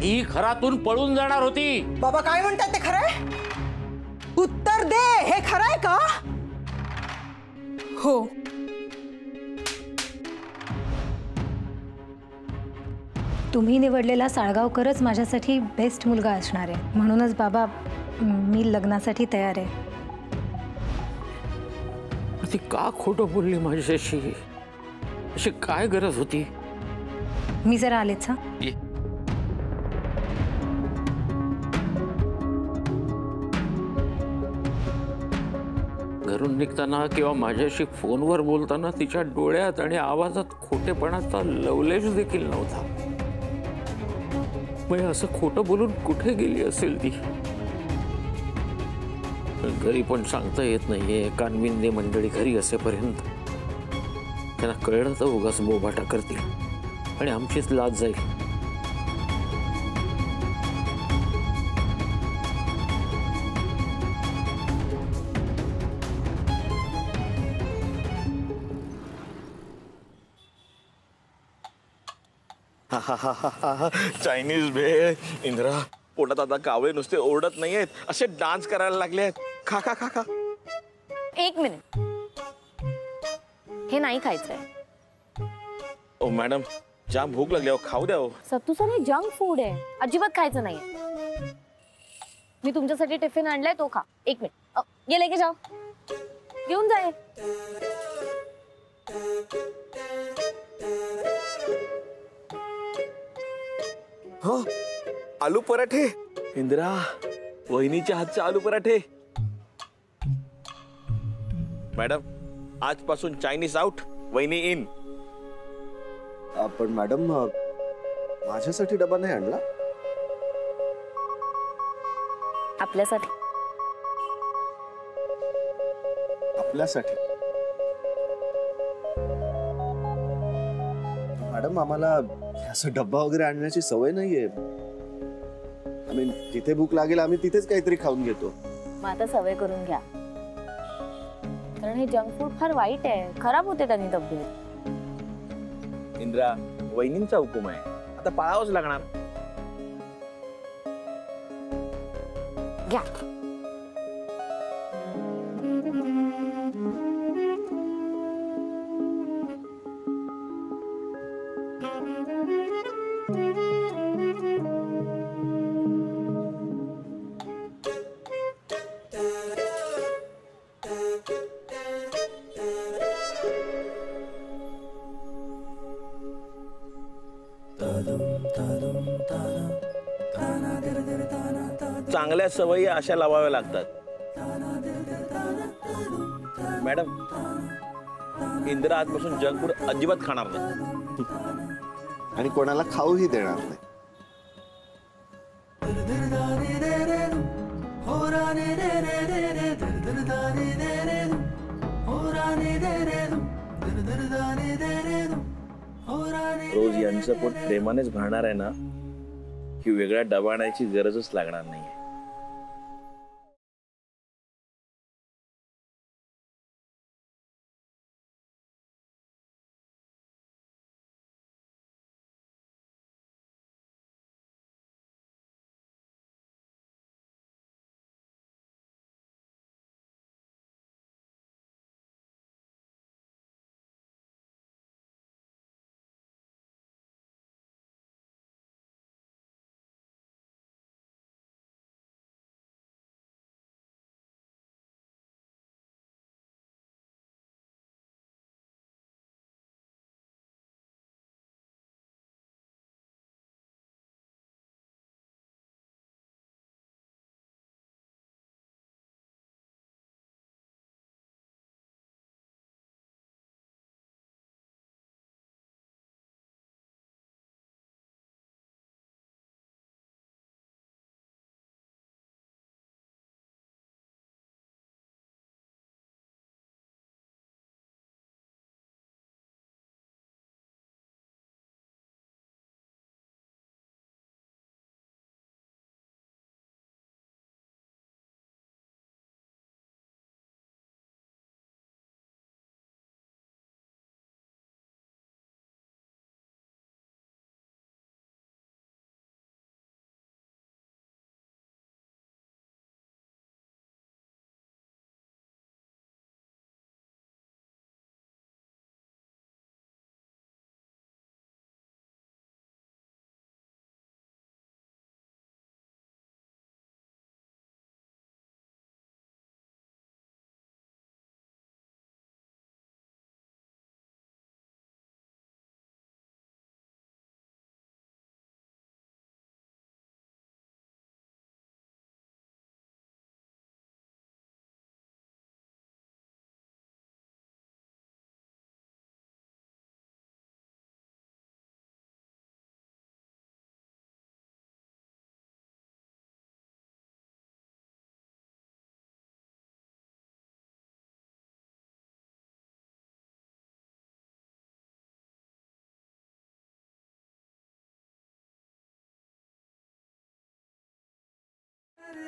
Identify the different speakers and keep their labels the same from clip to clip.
Speaker 1: ही घरातून पळून जाणार होती।
Speaker 2: बाबा काय म्हणतात ते खरंय? उत्तर दे, हे खरंय का? हो।
Speaker 3: तुम्ही निवडलेला साळगावकरच माझ्यासाठी बेस्ट मुलगा असणार आहे, म्हणूनच बाबा मी लग्नासाठी तयार आहे।
Speaker 1: ती का खोटं बोलली माझ्याशी? अशी काय गरज होती?
Speaker 3: मी जरा आलेच हा।
Speaker 1: घरून निघताना किंवा माझ्याशी फोनवर बोलताना तिच्या डोळ्यात आणि आवाजात खोटेपणाचा लवलेश देखील नव्हता। मग असं खोटं बोलून कुठे गेली असेल ती? घरी पण सांगता येत नाहीये। कानविंदे मंडळी घरी असेपर्यंत त्यांना कळलं तर उगाच बोभाटा करतील आणि आमचीच लाज जाईल।
Speaker 4: चायनीज भेळ। इंद्रा, पोटात आता कावळे नुसते ओरडत नाहीयेत, असे डान्स करायला लागले आहेत। खा खा खा खा।
Speaker 5: एक मिनिट, हे नाही खायचंय।
Speaker 4: ओ मॅडम, जाम भूक लागली, खाऊ द्या।
Speaker 5: सत्तू सर, हे जंक फूड आहे, अजिबात खायचं नाहीये। मी तुमच्यासाठी टिफिन आणलाय, तो खा। एक मिनिट, ये लेके जाओ, घेऊन जाए।
Speaker 4: हाँ, आलू पराठे। इंदिरा, वहिनीच्या हातचे आलू पराठे। मॅडम, आजपासून चायनीज आउट, वहिनी इन।
Speaker 6: पण मॅडम, माझ्यासाठी डबा नाही आणला?
Speaker 5: आपल्यासाठी।
Speaker 6: आपल्यासाठी? मॅडम, आम्हाला असं डब्बा वगैरे आणण्याची सवय नाहीये। आय मीन, जिथे भूक लागेल आम्ही तिथेच काहीतरी खाऊन घेतो।
Speaker 5: मग आता सवय करून घ्या, कारण हे जंक फूड फार वाईट आहे, खराब होते त्यांनी तब्येत।
Speaker 4: इंद्रा, वहिनींचा हुकूम आहे, आता पाळावंच लागणार।
Speaker 5: घ्या।
Speaker 4: चांगल्या सवयी अशा लावाव्या लागतात। मॅडम, इंदिरा आजपासून जंक फूड अजिबात खाणार नाही
Speaker 6: आणि कोणाला खाऊही देणार नाही।
Speaker 4: रोज यांचं पोट प्रेमानेच भरणार आहे ना, की वेगळ्या डबा आणायची गरजच लागणार नाही।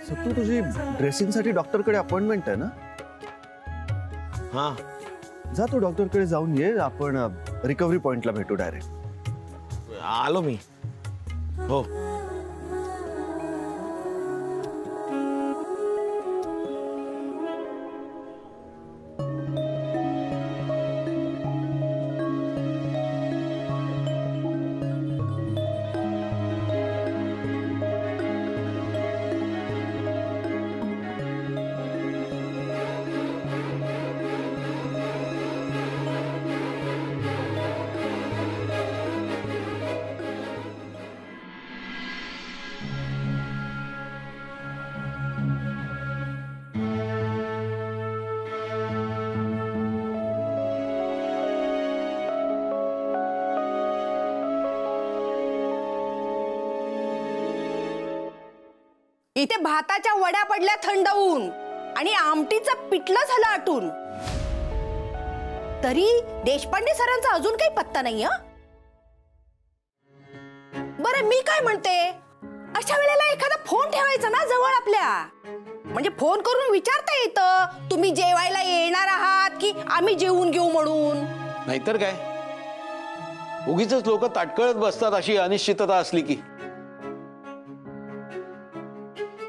Speaker 6: सत्तू, तुझी ड्रेसिंगसाठी डॉक्टरकडे अपॉइंटमेंट आहे ना?
Speaker 1: हा,
Speaker 6: जा तू डॉक्टरकडे जाऊन ये, आपण रिकव्हरी पॉइंटला भेटू डायरेक्ट.
Speaker 1: आलो मी. हो.
Speaker 2: इथे भाताच्या वड्या पडल्या थंड होऊन आणि आमटीचं पिठलं झालं आटून, तरी देशपांडे सरांचा अजून काही पत्ता नाही. बरं मी काय म्हणते, अशा वेळेला एखादा फोन ठेवायचा ना जवळ आपल्या, म्हणजे फोन करून विचारता येतं तुम्ही जेवायला येणार आहात की आम्ही जेवून घेऊ म्हणून.
Speaker 1: नाहीतर काय, उगीच लोक ताटकळत बसतात अशी अनिश्चितता असली की.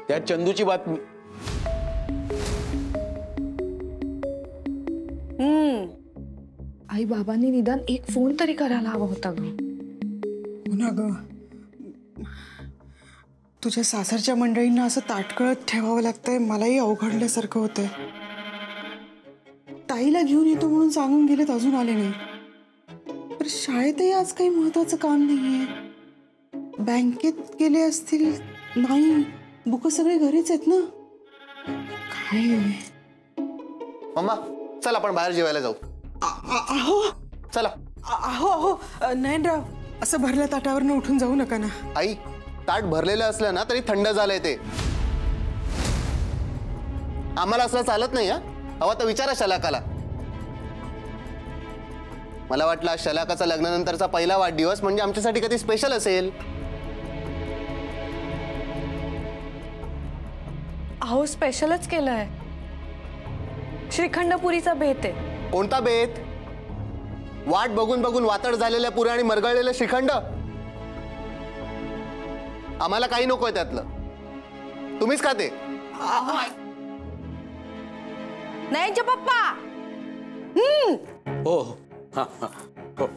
Speaker 1: त्या चंदूची बातमी.
Speaker 7: आई बाबांनी निदान एक फोन तरी करायला हवा होता ग.
Speaker 2: हो ना ग, तुझ्या सासरच्या मंडळींना असं ताटकळत ठेवावं लागतंय, मलाही अवघडल्यासारखं होतंय. ताईला घेऊन येतो म्हणून सांगून गेलेत, अजून आले नाही. तर शाळेतही आज काही महत्वाचं काम नाहीये, बँकेत गेले असतील, नाही, बुक सगळे घरीच आहेत ना. काय
Speaker 8: मम्मा, चल आपण बाहेर जेवायला जाऊ.
Speaker 2: अहो
Speaker 8: चला.
Speaker 2: अहो नयनराव, असं भरल्या ताटावरनं उठून जाऊ नका ना.
Speaker 8: आई, ताट भरलेलं असलं ना तरी थंड झालंय ते. आम्हाला असलं चालत नाही. हवा तर विचारा शलाकाला. मला वाटलं आज शलाकाचा लग्नानंतरचा पहिला वाढदिवस म्हणजे आमच्यासाठी कधी स्पेशल असेल.
Speaker 7: अहो स्पेशलच केलंय. श्रीखंडपुरीचा बेत आहे.
Speaker 8: कोणता बेत? वाट बघून बघून वातड झालेल्या पुऱ्या आणि मरगळलेलं श्रीखंड. आम्हाला काही नकोय त्यातलं, तुम्हीच खाते.
Speaker 2: नयनचे पप्पा.
Speaker 1: हो हो. हा हा हो.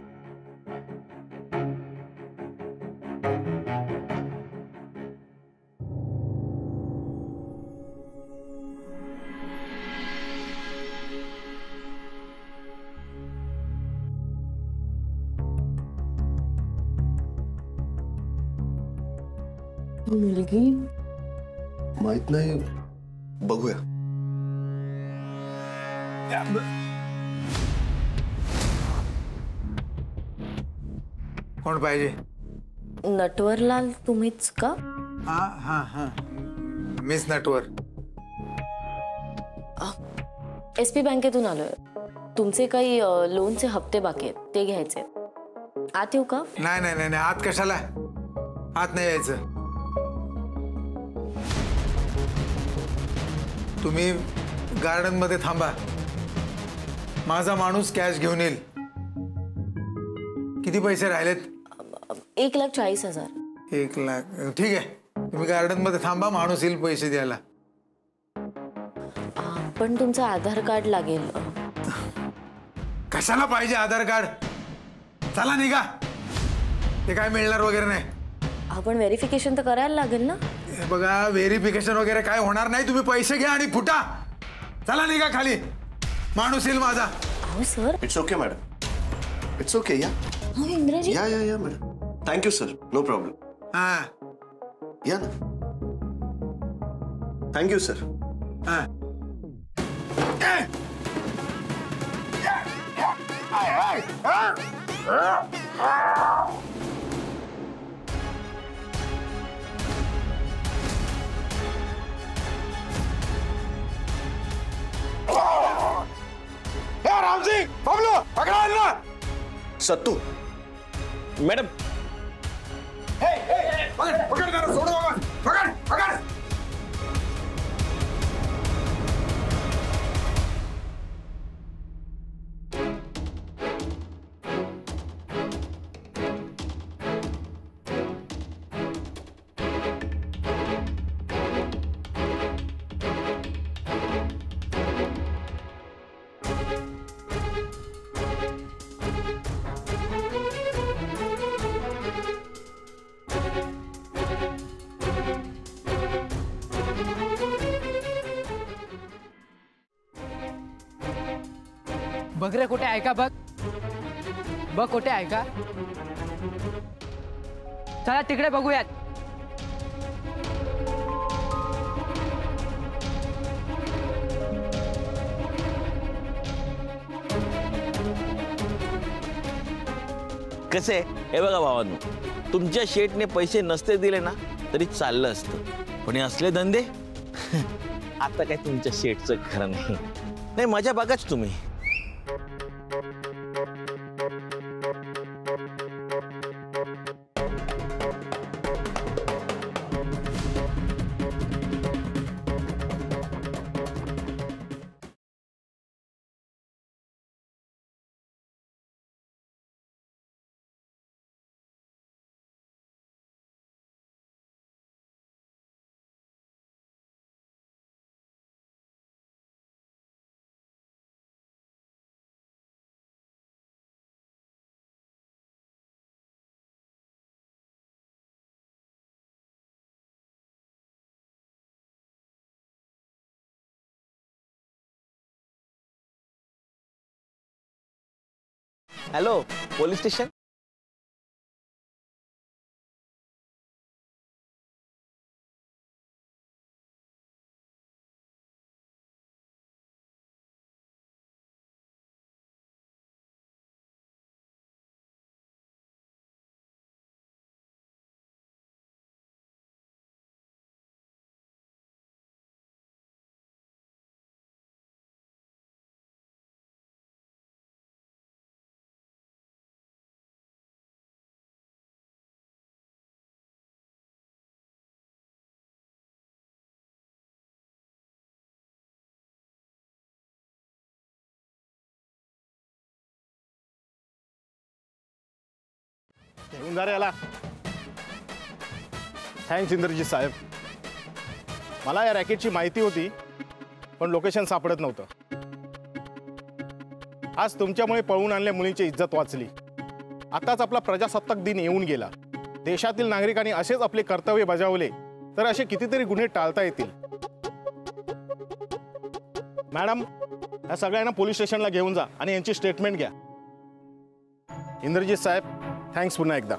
Speaker 7: मुलगी
Speaker 6: माहित नाही, बघूया.
Speaker 9: कोण पाहिजे?
Speaker 5: नटवरलाल तुम्हीच का?
Speaker 9: हा हा हा, मिस नटवर.
Speaker 5: SP बँकेतून आलोय. तुमचे काही लोनचे हप्ते बाकी आहेत, ते घ्यायचे. आत येऊ का?
Speaker 9: नाही नाही नाही, आत कशाला? आत नाही यायचं. तुम्ही गार्डन मध्ये थांबा, माझा माणूस कॅश घेऊन येईल. किती पैसे राहिलेत?
Speaker 5: 1,40,000.
Speaker 9: 1 लाख. ठीक आहे, तुम्ही गार्डन मध्ये थांबा, माणूस येईल पैसे द्यायला.
Speaker 5: पण तुमचं आधार कार्ड लागेल.
Speaker 9: कशाला पाहिजे आधार कार्ड? चला निघा, ते काय मिळणार वगैरे नाही.
Speaker 5: आपण व्हेरिफिकेशन तर करायला लागेल ना.
Speaker 9: बघा, व्हेरिफिकेशन वगैरे काय होणार नाही. तुम्ही पैसे घ्या आणि फुटा. चला निघा खाली, माणूस येईल माझा.
Speaker 5: अहो sir.
Speaker 6: It's okay madam, it's okay. या
Speaker 5: इंद्रजी.
Speaker 6: या या या madam. Thank you sir, no problem.
Speaker 9: हा
Speaker 6: या ना. Thank you sir.
Speaker 9: हा. रामसिंग, बबलू, पकडा ना.
Speaker 6: सत्तू
Speaker 9: पकड पकड, सोडू, पकड पकड.
Speaker 10: बघ रे कुठे आहे का बघ, बघ कुठे आहे का. चला तिकडे बघूयात.
Speaker 4: कसे हे बघा भावांनो, तुमच्या शेठने पैसे नसते दिले ना तरी चाललं असतं, पण हे असले धंदे आता काय तुमच्या शेठचं खरं नाही. नाही मजा बघाच तुम्ही. Hello police station.
Speaker 11: घेऊन जा रे याला. थँक्स इंद्रजीत साहेब. मला या रॅकेटची माहिती होती पण लोकेशन सापडत नव्हतं. आज तुमच्यामुळे पळवून आणल्या मुलींची इज्जत वाचली. आताच आपला प्रजासत्ताक दिन येऊन गेला. देशातील नागरिकांनी असेच आपले कर्तव्य बजावले तर असे कितीतरी गुन्हे टाळता येतील. मॅडम या सगळ्यांना पोलीस स्टेशनला घेऊन जा आणि यांची स्टेटमेंट घ्या. इंद्रजीत साहेब थँक्स पुन्हा एकदा.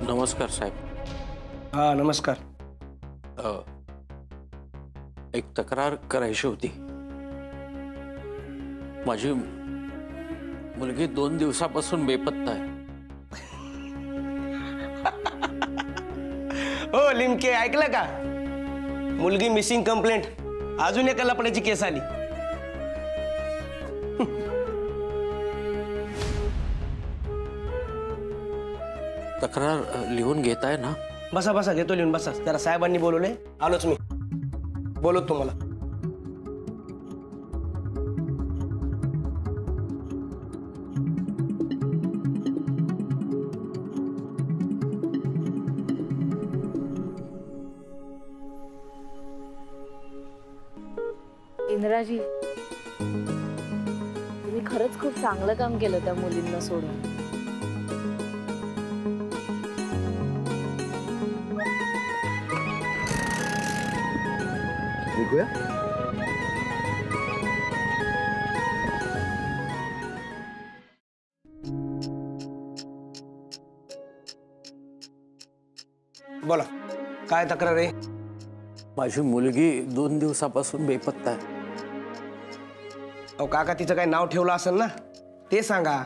Speaker 1: नमस्कार साहेब.
Speaker 12: हा नमस्कार.
Speaker 1: एक तक्रार करायची होती. माझी मुलगी 2 दिवसापासून बेपत्ता आहे.
Speaker 12: हो लिमके ऐकलं का, मुलगी मिसिंग कंप्लेंट. अजून एका लपड्याची केस आली.
Speaker 1: तक्रार लिहून घेताय ना?
Speaker 12: बसा बसा घेतो लिहून बसा. जरा साहेबांनी बोलवले आलोच मी. बोलत तुम्हाला.
Speaker 5: इंद्राजी तुम्ही खरंच खूप चांगलं काम केलं त्या मुलींना सोडून.
Speaker 12: बोला काय तक्रार आहे?
Speaker 1: माझी मुलगी 2 दिवसापासून बेपत्ता आहे.
Speaker 12: अहो काका तिचं काय नाव ठेवलं असेल ना ते सांगा.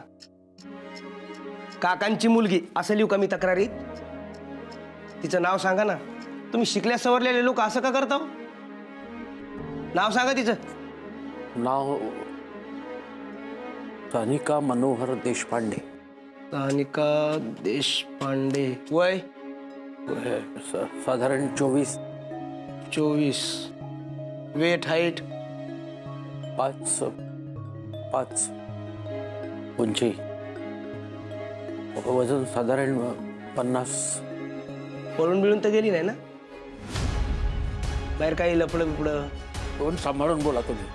Speaker 12: काकांची मुलगी असं लिहू का मी तक्रारीत? तिचं नाव सांगा ना. तुम्ही शिकल्या सवरलेले लोक असं का करता? नाव सांगा तिचं.
Speaker 1: नाव सानिका मनोहर देशपांडे.
Speaker 12: सानिका देशपांडे. वय
Speaker 1: साधारण 24.
Speaker 12: वेट हाईट
Speaker 1: 5 उंची. वजन साधारण 50.
Speaker 12: पळून बिळून तर गेली नाही ना? बाहेर काही लफडं बिपडं?
Speaker 1: तोंड सांभाळून बोला तुम्ही.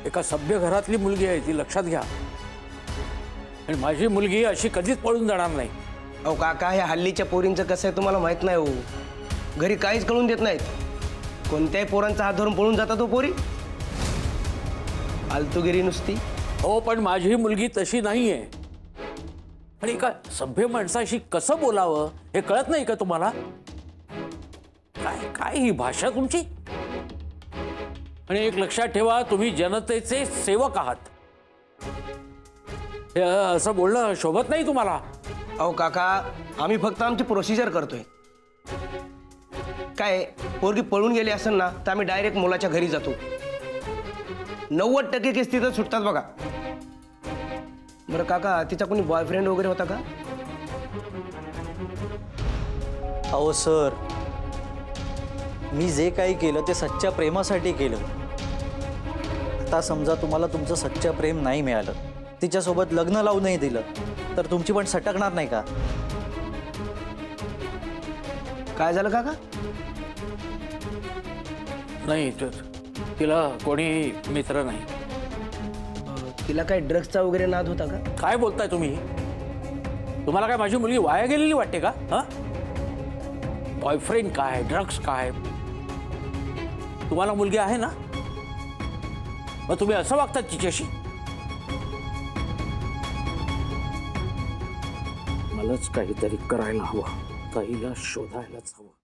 Speaker 1: एका सभ्य घरातली मुलगी आहे ती, लक्षात घ्या. आणि माझी मुलगी अशी कधीच पळून जाणार नाही.
Speaker 12: अहो काका, ह्या हल्लीच्या पोरींचं कसं आहे तुम्हाला माहित नाही हो. घरी काहीच कळून देत नाहीत. कोणत्याही पोरांचा हात धरून पळून जातात तो पोरी. फालतूगिरी नुसती.
Speaker 1: हो, पण माझी मुलगी तशी नाहीये. आणि एका सभ्य माणसाशी कसं बोलावं हे कळत नाही का तुम्हाला? काय ही भाषा तुमची? आणि एक लक्षात ठेवा, तुम्ही जनतेचे सेवक आहात. हे असं बोलणं शोभत नाही तुम्हाला.
Speaker 12: अहो काका, आम्ही फक्त आमची प्रोसिजर करतोय. काय पोरगी पळून गेली असेल ना तर आम्ही डायरेक्ट मुलाच्या घरी जातो. 90% केस तिथं सुटतात बघा. बरं काका, तिचा कोणी बॉयफ्रेंड वगैरे होता का?
Speaker 13: अहो सर, मी जे काही केलं ते सच्च्या प्रेमासाठी केलं. आता समजा तुम्हाला तुमचं सच्चं प्रेम नाही मिळालं, तिच्यासोबत लग्न लावू नाही दिलं, तर तुमची पण सटकणार नाही का?
Speaker 12: काय झालं काका?
Speaker 1: नाही, तिला कोणी मित्र नाही.
Speaker 12: तिला काय ड्रग्सचा वगैरे नाद होता का?
Speaker 1: काय बोलताय तुम्ही? तुम्हाला काय माझी मुलगी वाया गेलेली वाटते का? हा, बॉयफ्रेंड काय, ड्रग्स काय? तुम्हाला मुलगी आहे ना, मग तुम्ही असं वागतात तिच्याशी? मलाच काहीतरी करायला हवं, ताईला शोधायलाच हवं.